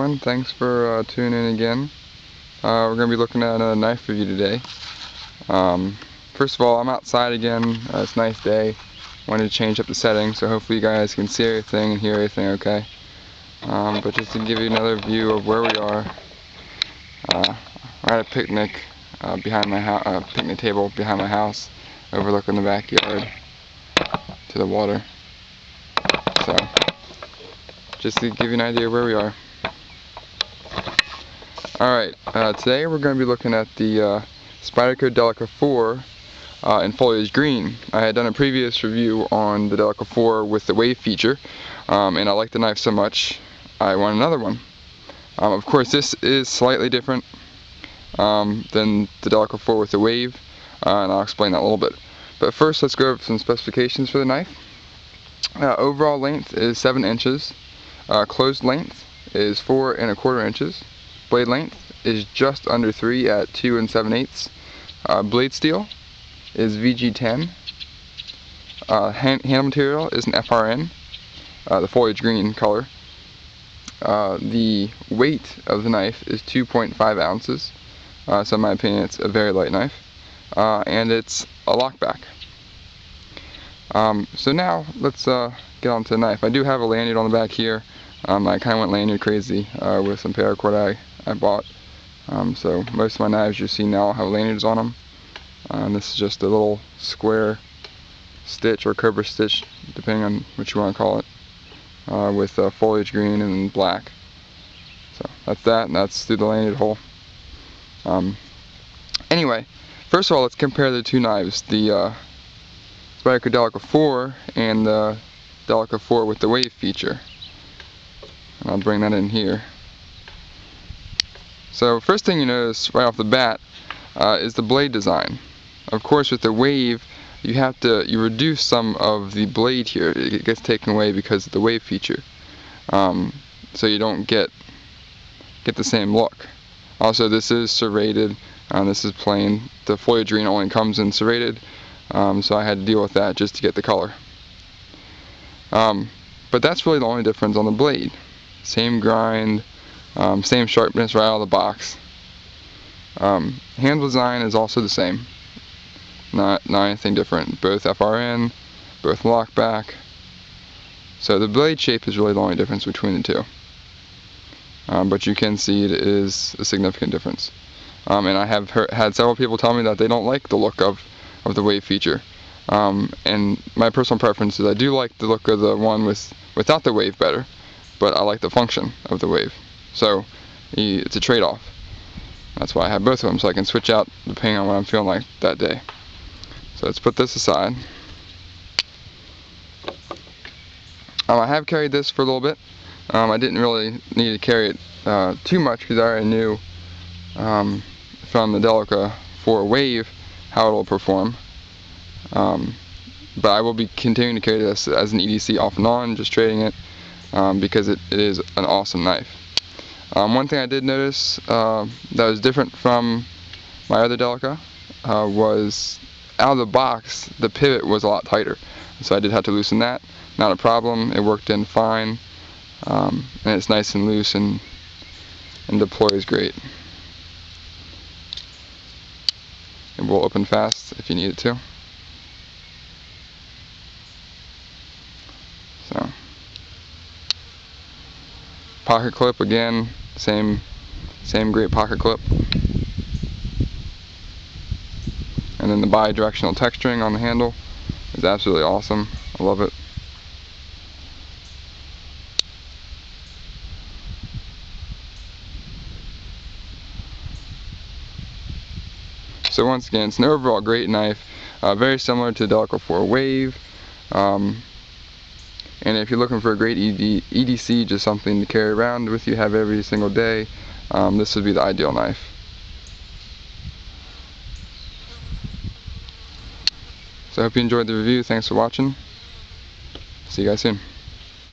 everyone, thanks for tuning in again. We're going to be looking at a knife review today. First of all, I'm outside again. It's a nice day. Wanted to change up the settings so hopefully you guys can see everything and hear everything okay. But just to give you another view of where we are, we're at a picnic behind my house, picnic table behind my house, overlooking the backyard to the water. So, just to give you an idea of where we are. Alright, today we're going to be looking at the Spyderco Delica 4 in Foliage Green. I had done a previous review on the Delica 4 with the wave feature, and I liked the knife so much I want another one. Of course, this is slightly different than the Delica 4 with the wave, and I'll explain that a little bit. But first, let's go over some specifications for the knife. Overall length is 7 inches. Closed length is 4 1/4 inches. Blade length is just under 3 at 2 7/8. Blade steel is VG10. Handle material is an FRN, the foliage green color. The weight of the knife is 2.5 ounces. So in my opinion, it's a very light knife. And it's a lockback. So now let's get on to the knife. I do have a lanyard on the back here. I kind of went lanyard crazy with some paracord I bought. So most of my knives you see now have lanyards on them. This is just a little square stitch or cobra stitch, depending on what you want to call it, with foliage green and black. So that's that, and that's through the lanyard hole. Anyway, first of all, let's compare the two knives, the Spyderco Delica 4 and the Delica 4 with the wave feature. And I'll bring that in here. So first thing you notice right off the bat is the blade design. Of course, with the wave, you reduce some of the blade here. It gets taken away because of the wave feature. So you don't get the same look. Also, this is serrated. This is plain. The foliage green only comes in serrated, so I had to deal with that just to get the color. But that's really the only difference on the blade. Same grind, same sharpness right out of the box. Handle design is also the same. Not anything different. Both FRN, both lockback. So the blade shape is really the only difference between the two. But you can see it is a significant difference. And I have had several people tell me that they don't like the look of the wave feature. And my personal preference is I do like the look of the one without the wave better, but I like the function of the wave. So it's a trade-off. That's why I have both of them, so I can switch out depending on what I'm feeling like that day. So let's put this aside. I have carried this for a little bit. I didn't really need to carry it too much because I already knew from the Delica 4 wave how it will perform. But I will be continuing to carry this as an EDC off and on, just trading it because it is an awesome knife. One thing I did notice that was different from my other Delica was out of the box the pivot was a lot tighter, so I did have to loosen that. Not a problem, it worked in fine, and it's nice and loose and deploys great. It will open fast if you need it to. So, pocket clip again, same great pocket clip. And then the bi-directional texturing on the handle is absolutely awesome. I love it. So once again, it's an overall great knife, very similar to the Delica 4 Wave. And if you're looking for a great EDC, just something to carry around with you, have every single day, this would be the ideal knife. So I hope you enjoyed the review. Thanks for watching. See you guys soon.